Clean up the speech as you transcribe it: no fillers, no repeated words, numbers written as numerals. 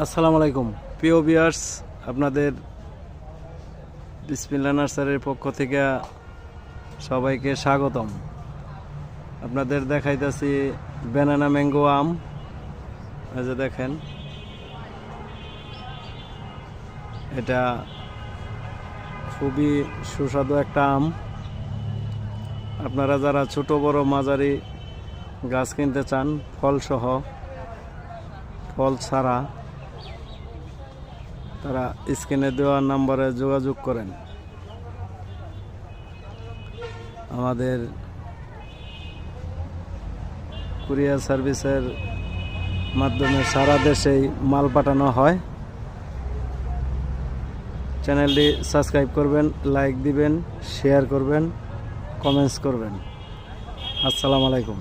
আসসালামু আলাইকুম প্রিয় ভিউয়ার্স, আপনাদের বিসমিল্লাহ নার্সারির পক্ষ থেকে সবাইকে স্বাগতম। আপনাদের দেখাইতেছি ব্যানানা ম্যাঙ্গো আম। এই যে দেখেন, এটা খুবই সুস্বাদু একটা আম। আপনারা যারা ছোট বড় মাঝারি গাছ কিনতে চান, ফলসহ ফল ছাড়া, তারা স্ক্রিনে দেওয়া নম্বরে যোগাযোগ করেন। আমাদের কুরিয়ার সার্ভিসের মাধ্যমে সারা দেশেই মাল পাঠানো হয়। চ্যানেলটি সাবস্ক্রাইব করবেন, লাইক দিবেন, শেয়ার করবেন, কমেন্টস করবেন। আসসালামু আলাইকুম।